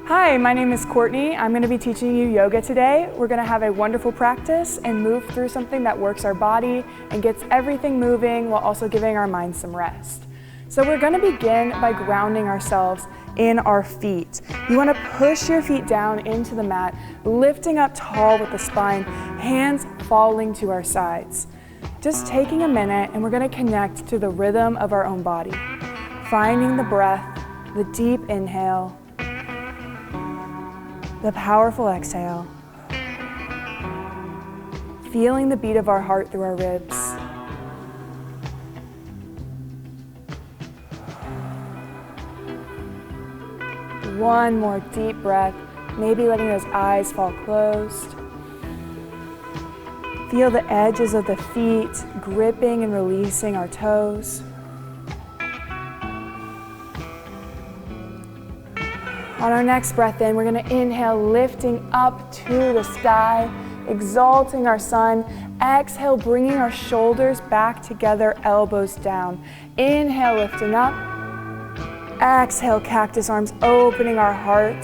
Hi, my name is Courtney. I'm going to be teaching you yoga today. We're going to have a wonderful practice and move through something that works our body and gets everything moving while also giving our mind some rest. So we're going to begin by grounding ourselves in our feet. You want to push your feet down into the mat, lifting up tall with the spine, hands falling to our sides. Just taking a minute, and we're going to connect to the rhythm of our own body. Finding the breath, the deep inhale, the powerful exhale. Feeling the beat of our heart through our ribs. One more deep breath, maybe letting those eyes fall closed. Feel the edges of the feet gripping and releasing our toes. On our next breath in, we're going to inhale, lifting up to the sky, exalting our sun. Exhale, bringing our shoulders back together, elbows down. Inhale, lifting up. Exhale, cactus arms, opening our heart.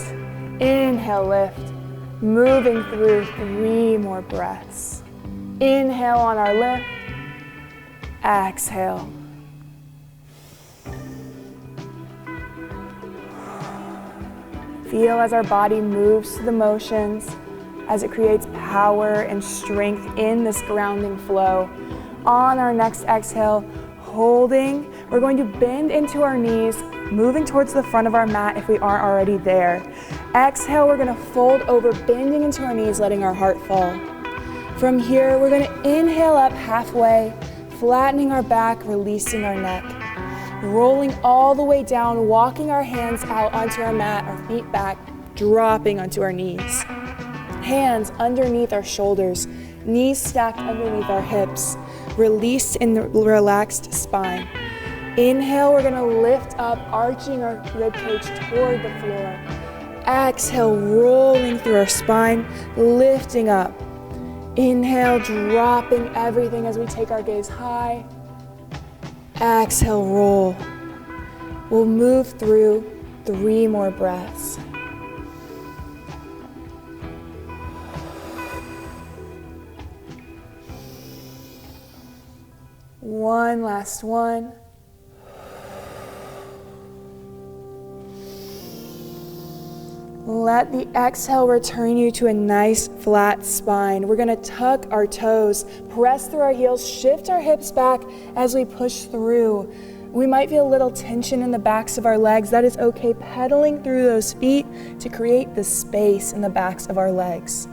Inhale, lift. Moving through 3 more breaths. Inhale on our lift. Exhale. Feel as our body moves to the motions, as it creates power and strength in this grounding flow. On our next exhale, holding, we're going to bend into our knees, moving towards the front of our mat if we aren't already there. Exhale, we're going to fold over, bending into our knees, letting our heart fall. From here, we're going to inhale up halfway, flattening our back, releasing our neck. Rolling all the way down, walking our hands out onto our mat, our feet back, dropping onto our knees. Hands underneath our shoulders, knees stacked underneath our hips, released in the relaxed spine. Inhale, we're gonna lift up, arching our ribcage toward the floor. Exhale, rolling through our spine, lifting up. Inhale, dropping everything as we take our gaze high. Exhale, roll. We'll move through 3 more breaths. One last one. Let the exhale return you to a nice flat spine. We're gonna tuck our toes, press through our heels, shift our hips back as we push through. We might feel a little tension in the backs of our legs. That is okay, pedaling through those feet to create the space in the backs of our legs.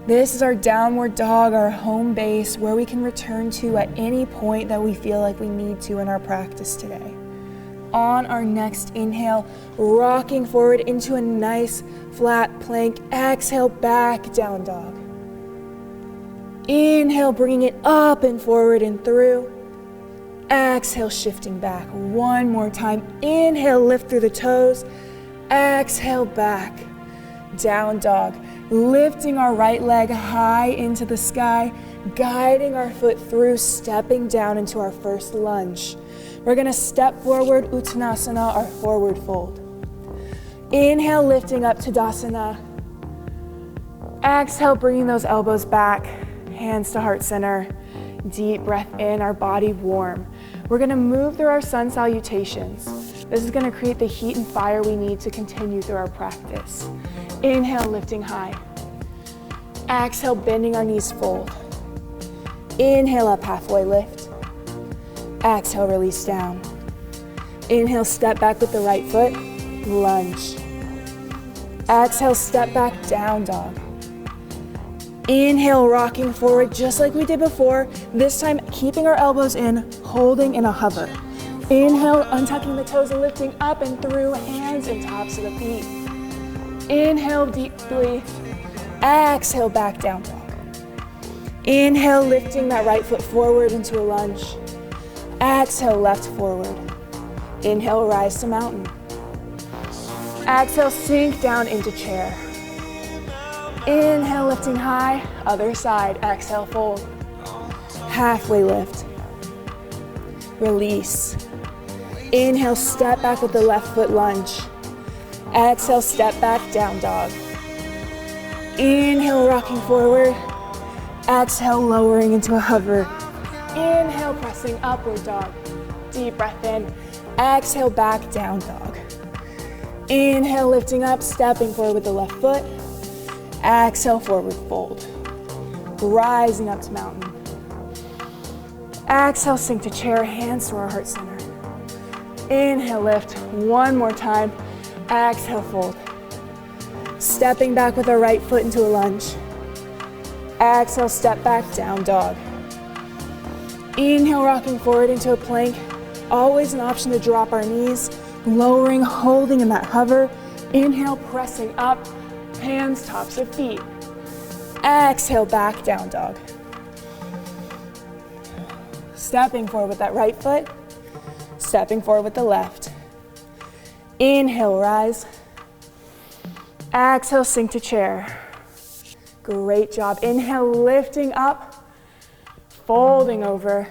This is our downward dog, our home base, where we can return to at any point that we feel like we need to in our practice today. On our next inhale, rocking forward into a nice flat plank. Exhale, back down dog. Inhale, bringing it up and forward and through. Exhale, shifting back. One more time. Inhale, lift through the toes. Exhale, back. Down dog. Lifting our right leg high into the sky, guiding our foot through, stepping down into our first lunge. We're gonna step forward, Uttanasana, our forward fold. Inhale, lifting up to Tadasana. Exhale, bringing those elbows back, hands to heart center. Deep breath in, our body warm. We're gonna move through our sun salutations. This is gonna create the heat and fire we need to continue through our practice. Inhale, lifting high. Exhale, bending our knees, fold. Inhale, up halfway, lift. Exhale, release down. Inhale, step back with the right foot, lunge. Exhale, step back, down dog. Inhale, rocking forward just like we did before, this time keeping our elbows in, holding in a hover. Inhale, untucking the toes and lifting up and through, hands and tops of the feet. Inhale, deeply. Exhale, back down dog. Inhale, lifting that right foot forward into a lunge. Exhale, left forward. Inhale, rise to mountain. Exhale, sink down into chair. Inhale, lifting high, other side. Exhale, fold. Halfway lift. Release. Inhale, step back with the left foot lunge. Exhale, step back, down dog. Inhale, rocking forward. Exhale, lowering into a hover. Inhale, pressing upward dog. Deep breath in. Exhale, back, down dog. Inhale, lifting up, stepping forward with the left foot. Exhale, forward fold. Rising up to mountain. Exhale, sink to chair, hands to our heart center. Inhale, lift. One more time. Exhale, fold. Stepping back with our right foot into a lunge. Exhale, step back, down dog. Inhale, rocking forward into a plank. Always an option to drop our knees. Lowering, holding in that hover. Inhale, pressing up. Hands, tops of feet. Exhale, back, down dog. Stepping forward with that right foot. Stepping forward with the left. Inhale, rise. Exhale, sink to chair. Great job. Inhale, lifting up, folding over.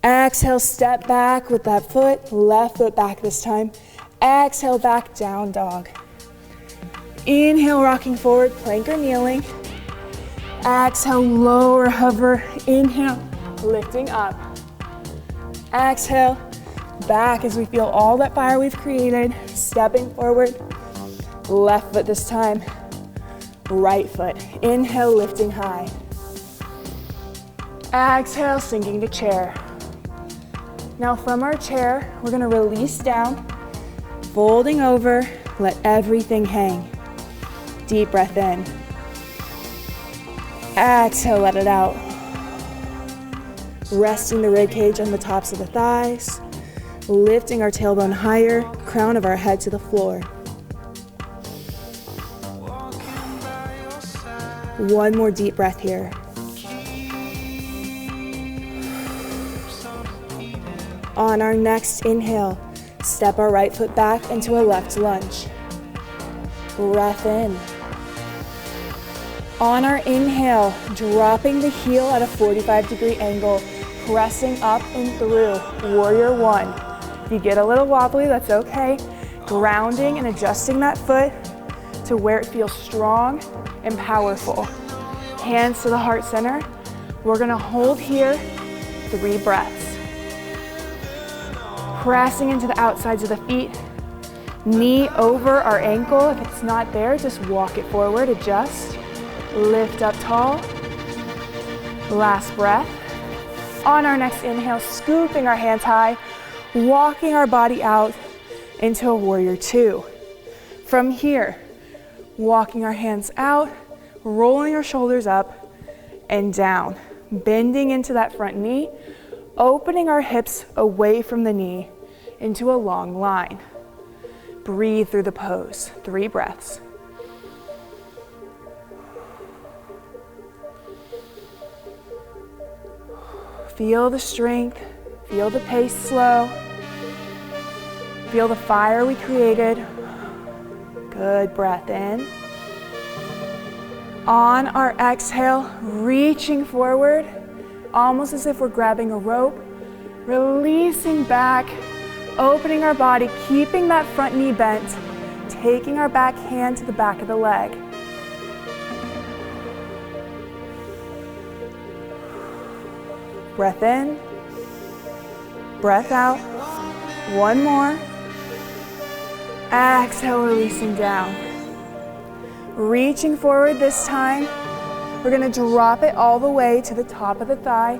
Exhale, step back with that foot, left foot back this time. Exhale, back, down dog. Inhale, rocking forward, plank or kneeling. Exhale, lower, hover. Inhale, lifting up. Exhale, back as we feel all that fire we've created. Stepping forward, left foot this time. Right foot. Inhale, lifting high. Exhale, sinking to chair. Now from our chair, we're gonna release down, folding over, let everything hang. Deep breath in. Exhale, let it out. Resting the ribcage on the tops of the thighs, lifting our tailbone higher, crown of our head to the floor. One more deep breath here. On our next inhale, step our right foot back into a left lunge. Breath in. On our inhale, dropping the heel at a 45-degree angle, pressing up and through, warrior one. If you get a little wobbly, that's okay. Grounding and adjusting that foot to where it feels strong and powerful. Hands to the heart center. We're gonna hold here 3 breaths. Pressing into the outsides of the feet. Knee over our ankle. If it's not there, just walk it forward, adjust. Lift up tall. Last breath. On our next inhale, scooping our hands high, walking our body out into a warrior two. From here, walking our hands out, rolling our shoulders up and down, bending into that front knee, opening our hips away from the knee into a long line. Breathe through the pose, 3 breaths. Feel the strength, feel the pace slow, feel the fire we created. Good, breath in. On our exhale, reaching forward, almost as if we're grabbing a rope, releasing back, opening our body, keeping that front knee bent, taking our back hand to the back of the leg. Breath in, breath out. One more. Exhale, releasing down. Reaching forward this time. We're gonna drop it all the way to the top of the thigh,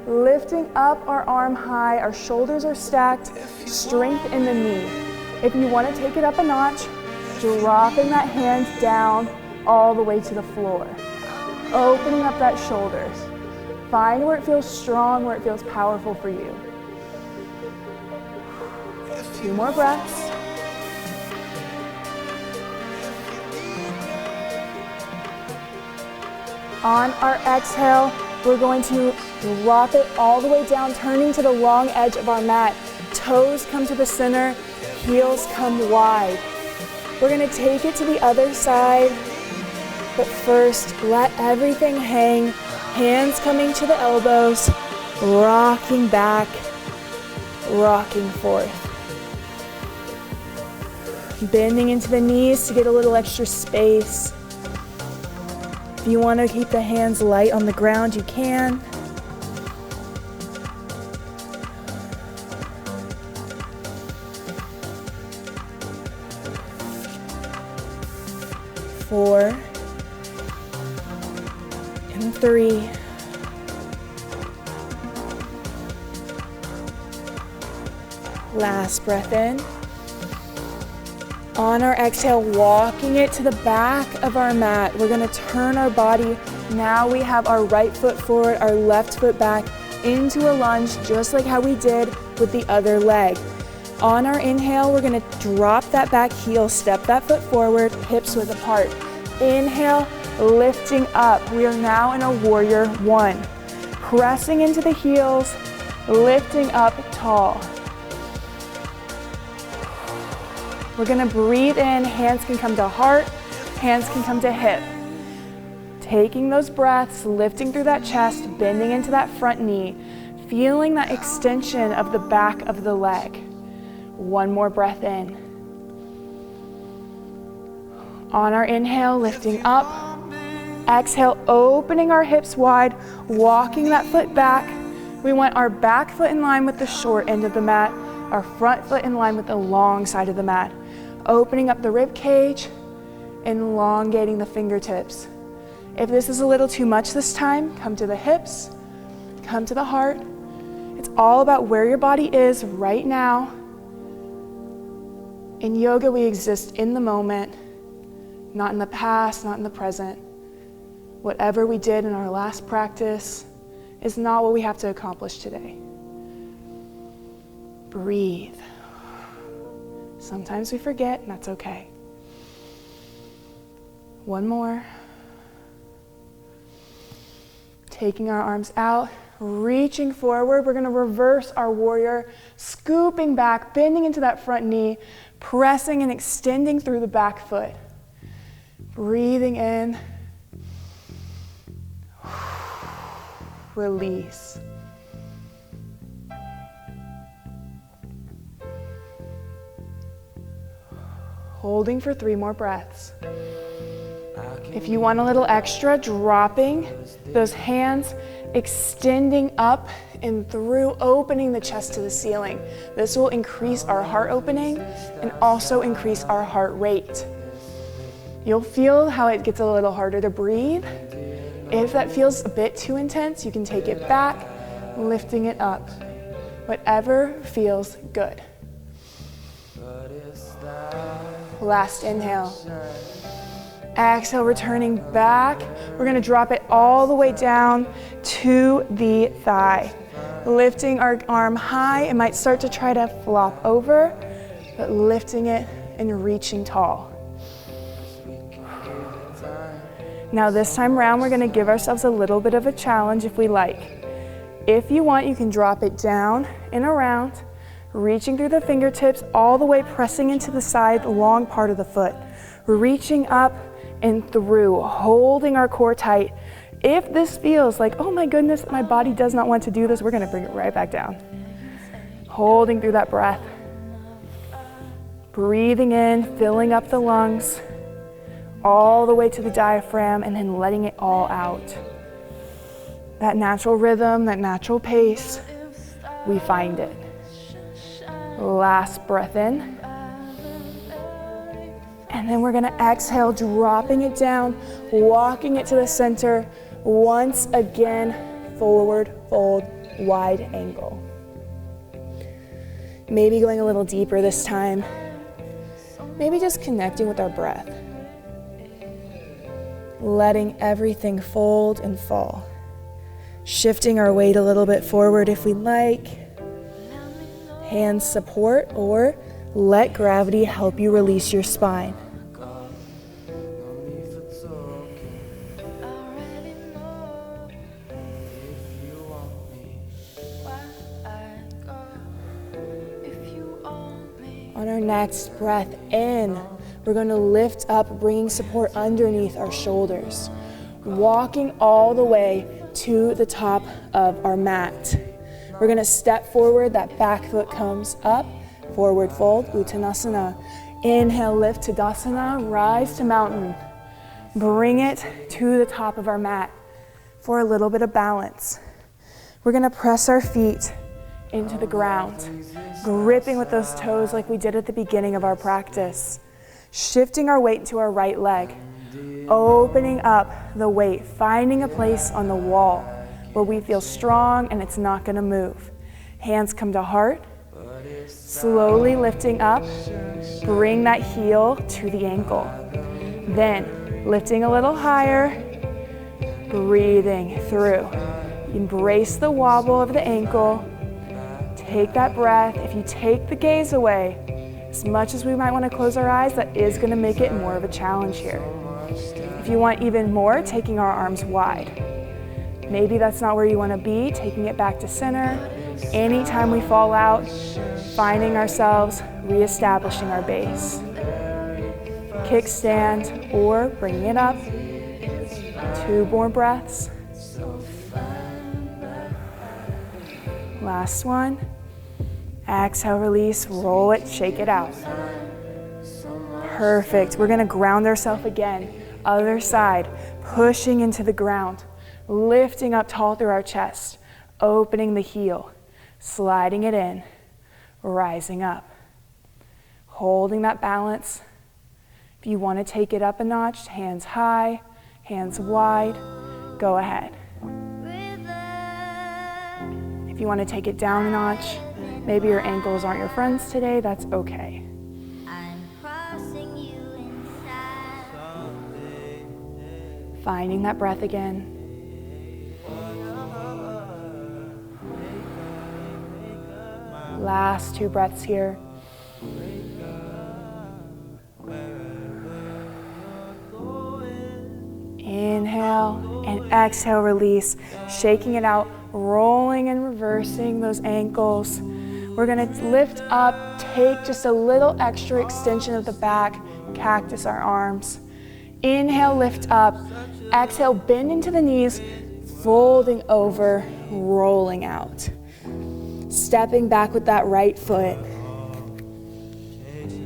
lifting up our arm high, our shoulders are stacked, strength in the knee. If you wanna take it up a notch, dropping that hand down all the way to the floor. Opening up that shoulders. Find where it feels strong, where it feels powerful for you. 2 more breaths. On our exhale, we're going to drop it all the way down, turning to the long edge of our mat. Toes come to the center, heels come wide. We're gonna take it to the other side, but first, let everything hang. Hands coming to the elbows, rocking back, rocking forth. Bending into the knees to get a little extra space. If you want to keep the hands light on the ground, you can. Four and 3. Last breath in. On our exhale, walking it to the back of our mat. We're going to turn our body. Now we have our right foot forward, our left foot back into a lunge, just like how we did with the other leg. On our inhale, we're going to drop that back heel, step that foot forward, hips width apart. Inhale, lifting up. We are now in a warrior 1. Pressing into the heels, lifting up tall. We're gonna breathe in, hands can come to heart, hands can come to hip. Taking those breaths, lifting through that chest, bending into that front knee, feeling that extension of the back of the leg. One more breath in. On our inhale, lifting up. Exhale, opening our hips wide, walking that foot back. We want our back foot in line with the short end of the mat, our front foot in line with the long side of the mat. Opening up the rib cage, elongating the fingertips. If this is a little too much this time, come to the hips, come to the heart. It's all about where your body is right now. In yoga, we exist in the moment, not in the past, not in the present. Whatever we did in our last practice is not what we have to accomplish today. Breathe. Sometimes we forget, and that's okay. One more. Taking our arms out, reaching forward. We're going to reverse our warrior, scooping back, bending into that front knee, pressing and extending through the back foot. Breathing in. Release. Holding for 3 more breaths. If you want a little extra, dropping those hands, extending up and through, opening the chest to the ceiling. This will increase our heart opening and also increase our heart rate. You'll feel how it gets a little harder to breathe. If that feels a bit too intense, you can take it back, lifting it up. Whatever feels good. Last inhale. Exhale, returning back. We're going to drop it all the way down to the thigh. Lifting our arm high. It might start to try to flop over, but lifting it and reaching tall. Now this time around, we're going to give ourselves a little bit of a challenge if we like. If you want, you can drop it down and around, reaching through the fingertips, all the way pressing into the side, the long part of the foot. Reaching up and through, holding our core tight. If this feels like, oh my goodness, my body does not want to do this, we're going to bring it right back down. Holding through that breath. Breathing in, filling up the lungs, all the way to the diaphragm, and then letting it all out. That natural rhythm, that natural pace, we find it. Last breath in. And then we're gonna exhale, dropping it down, walking it to the center. Once again, forward fold, wide angle. Maybe going a little deeper this time. Maybe just connecting with our breath. Letting everything fold and fall. Shifting our weight a little bit forward if we like. Hands support, or let gravity help you release your spine. On our next breath in, we're going to lift up, bringing support underneath our shoulders. Walking all the way to the top of our mat. We're going to step forward, that back foot comes up, forward fold, Uttanasana. Inhale, lift to Tadasana, rise to mountain. Bring it to the top of our mat for a little bit of balance. We're gonna press our feet into the ground, gripping with those toes like we did at the beginning of our practice. Shifting our weight to our right leg, opening up the weight, finding a place on the wall where we feel strong and it's not gonna move. Hands come to heart, slowly lifting up, bring that heel to the ankle. Then lifting a little higher, breathing through. Embrace the wobble of the ankle. Take that breath. If you take the gaze away, as much as we might want to close our eyes, that is going to make it more of a challenge here. If you want even more, taking our arms wide. Maybe that's not where you want to be, taking it back to center. Anytime we fall out, finding ourselves reestablishing our base. Kickstand or bringing it up. 2 more breaths. Last one. Exhale, release, roll it, shake it out. Perfect. We're going to ground ourselves again. Other side, pushing into the ground, lifting up tall through our chest, opening the heel, sliding it in, rising up. Holding that balance. If you want to take it up a notch, hands high, hands wide, go ahead. If you want to take it down a notch, maybe your ankles aren't your friends today, that's okay. Finding that breath again. Last 2 breaths here. Inhale and exhale, release, shaking it out, rolling and reversing those ankles. We're gonna lift up, take just a little extra extension of the back, cactus our arms. Inhale, lift up. Exhale, bend into the knees, folding over, rolling out. Stepping back with that right foot.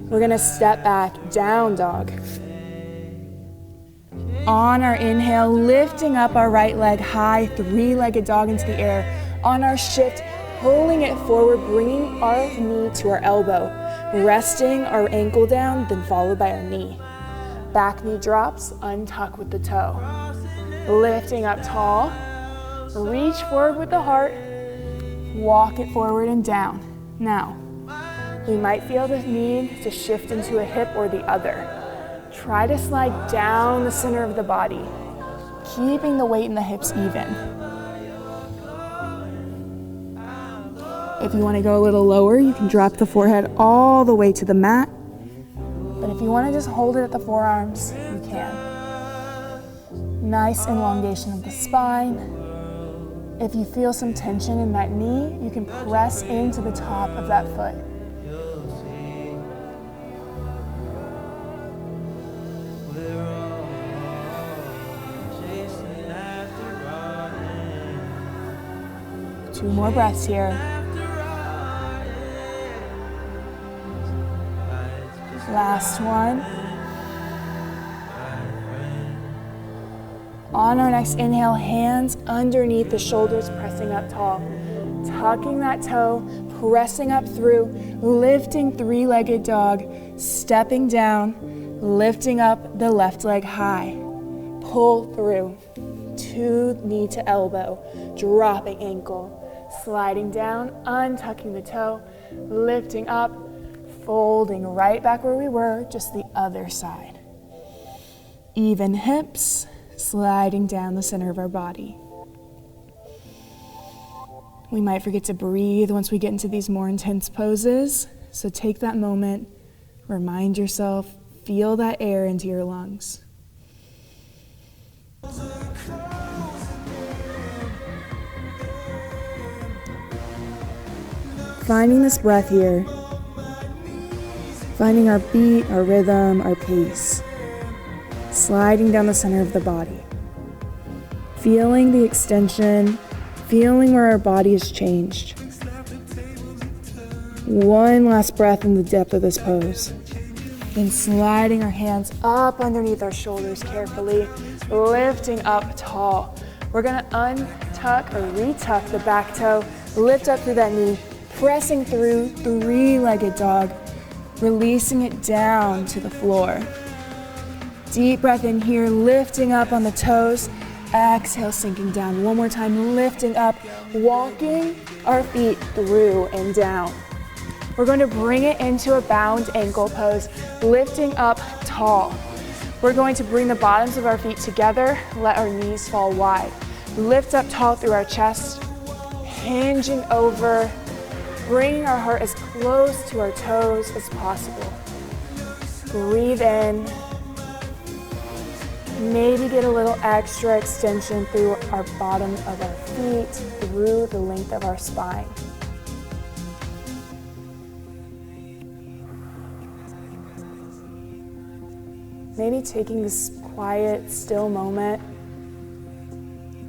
We're gonna step back, down dog. On our inhale, lifting up our right leg high, 3-legged dog into the air. On our shift, pulling it forward, bringing our knee to our elbow, resting our ankle down, then followed by our knee. Back knee drops, untuck with the toe. Lifting up tall, reach forward with the heart, walk it forward and down. Now, we might feel the need to shift into a hip or the other. Try to slide down the center of the body, keeping the weight in the hips even. If you want to go a little lower, you can drop the forehead all the way to the mat. But if you want to just hold it at the forearms, you can. Nice elongation of the spine. If you feel some tension in that knee, you can press into the top of that foot. Two more breaths here. Last one. On our next inhale, hands underneath the shoulders, pressing up tall. Tucking that toe, pressing up through, lifting 3-legged dog, stepping down, lifting up the left leg high. Pull through, 2 knee to elbow, dropping ankle. Sliding down, untucking the toe, lifting up, folding right back where we were, just the other side. Even hips, sliding down the center of our body. We might forget to breathe once we get into these more intense poses, so take that moment, remind yourself, feel that air into your lungs. Finding this breath here, finding our beat, our rhythm, our pace, sliding down the center of the body, feeling the extension, feeling where our body has changed. One last breath in the depth of this pose. Then sliding our hands up underneath our shoulders carefully, lifting up tall. We're gonna untuck or retuck the back toe, lift up through that knee, pressing through three-legged dog, releasing it down to the floor. Deep breath in here, lifting up on the toes. Exhale, sinking down. One more time, lifting up, walking our feet through and down. We're going to bring it into a bound ankle pose, lifting up tall. We're going to bring the bottoms of our feet together, let our knees fall wide. Lift up tall through our chest, hinging over, bringing our heart as close to our toes as possible. Breathe in. Maybe get a little extra extension through our bottom of our feet, through the length of our spine. Maybe taking this quiet, still moment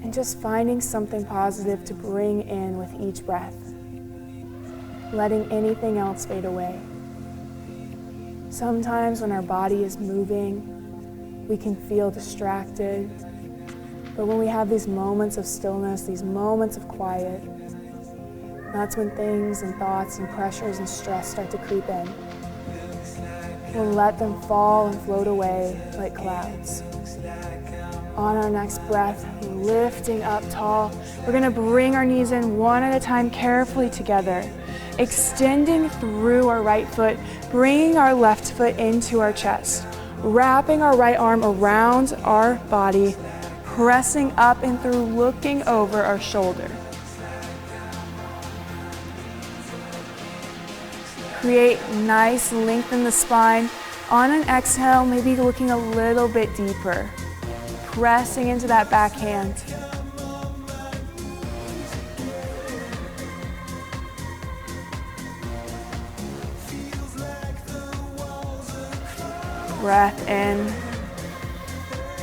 and just finding something positive to bring in with each breath, letting anything else fade away. Sometimes when our body is moving, we can feel distracted, but when we have these moments of stillness, these moments of quiet, that's when things and thoughts and pressures and stress start to creep in. We'll let them fall and float away like clouds. On our next breath, lifting up tall, we're gonna bring our knees in one at a time carefully together, extending through our right foot, bringing our left foot into our chest, wrapping our right arm around our body, pressing up and through, looking over our shoulder. Create nice length in the spine. On an exhale, maybe looking a little bit deeper, pressing into that back hand. Breath in.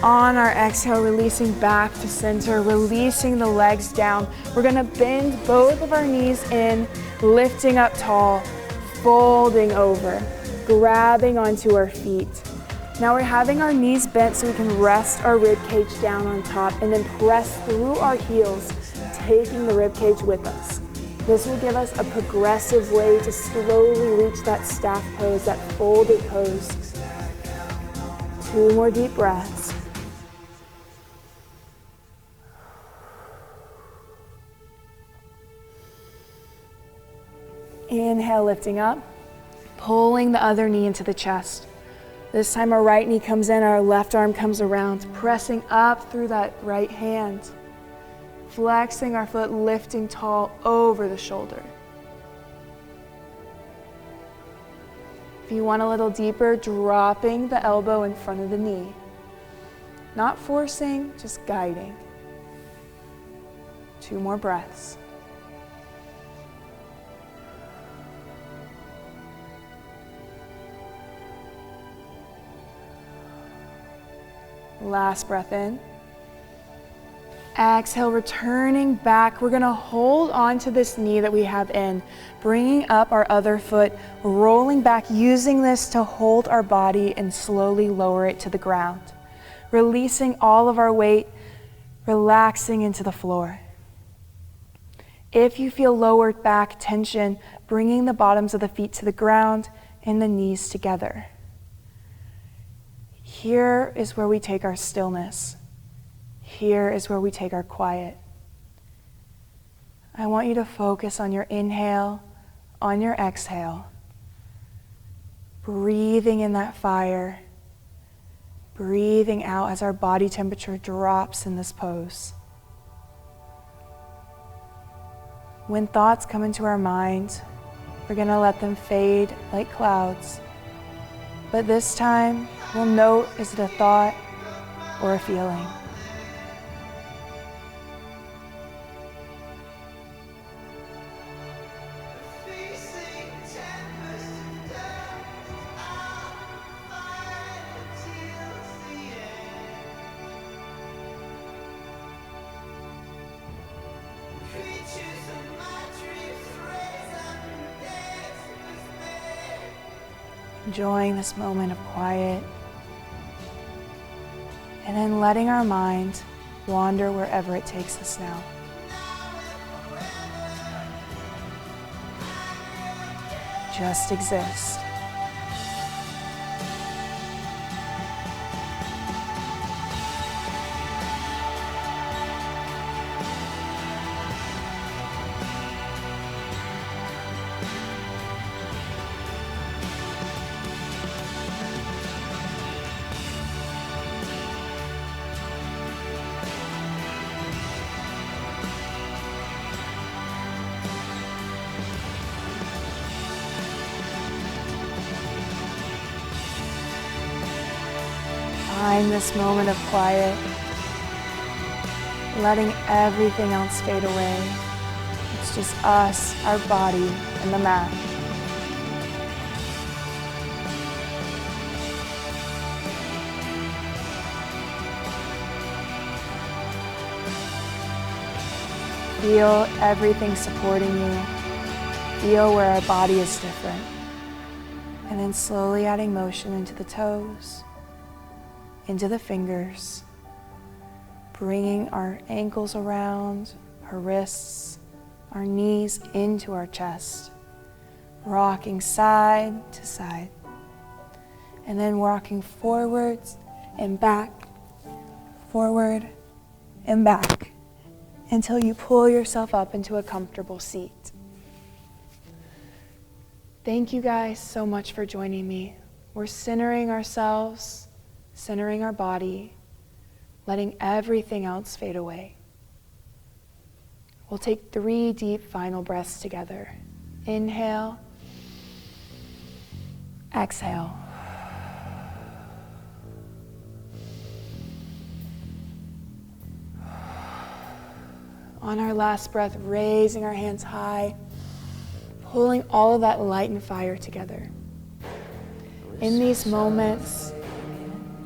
On our exhale, releasing back to center, releasing the legs down. We're gonna bend both of our knees in, lifting up tall, folding over, grabbing onto our feet. Now we're having our knees bent so we can rest our rib cage down on top and then press through our heels, taking the rib cage with us. This will give us a progressive way to slowly reach that staff pose, that folded pose. 2 more deep breaths. Inhale, lifting up, pulling the other knee into the chest. This time our right knee comes in, our left arm comes around, pressing up through that right hand, flexing our foot, lifting tall over the shoulder. If you want a little deeper, dropping the elbow in front of the knee. Not forcing, just guiding. 2 more breaths. Last breath in. Exhale, returning back. We're gonna hold on to this knee that we have in, bringing up our other foot, rolling back, using this to hold our body and slowly lower it to the ground. Releasing all of our weight, relaxing into the floor. If you feel lower back tension, bringing the bottoms of the feet to the ground and the knees together. Here is where we take our stillness. Here is where we take our quiet. I want you to focus on your inhale, on your exhale. Breathing in that fire. Breathing out as our body temperature drops in this pose. When thoughts come into our mind, we're going to let them fade like clouds. But this time, we'll note, is it a thought or a feeling? enjoying this moment of quiet, and then letting our mind wander wherever it takes us now. Just exist. Find this moment of quiet, letting everything else fade away. It's just us, our body, and the mat. Feel everything supporting you. Feel where our body is different. And then slowly adding motion into the toes, into the fingers, bringing our ankles around, our wrists, our knees into our chest, rocking side to side, and then rocking forwards and back, forward and back, until you pull yourself up into a comfortable seat. Thank you guys so much for joining me. We're centering ourselves, centering our body, letting everything else fade away. We'll take 3 deep final breaths together. Inhale, exhale. On our last breath, raising our hands high, pulling all of that light and fire together. In these moments,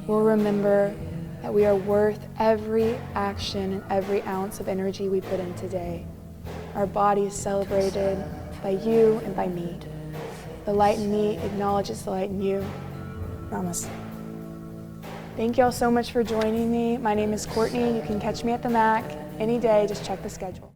we'll remember that we are worth every action and every ounce of energy we put in today. Our body is celebrated by you and by me. The light in me acknowledges the light in you. Namaste. Thank you all so much for joining me. My name is Courtney. You can catch me at the MAC any day. Just check the schedule.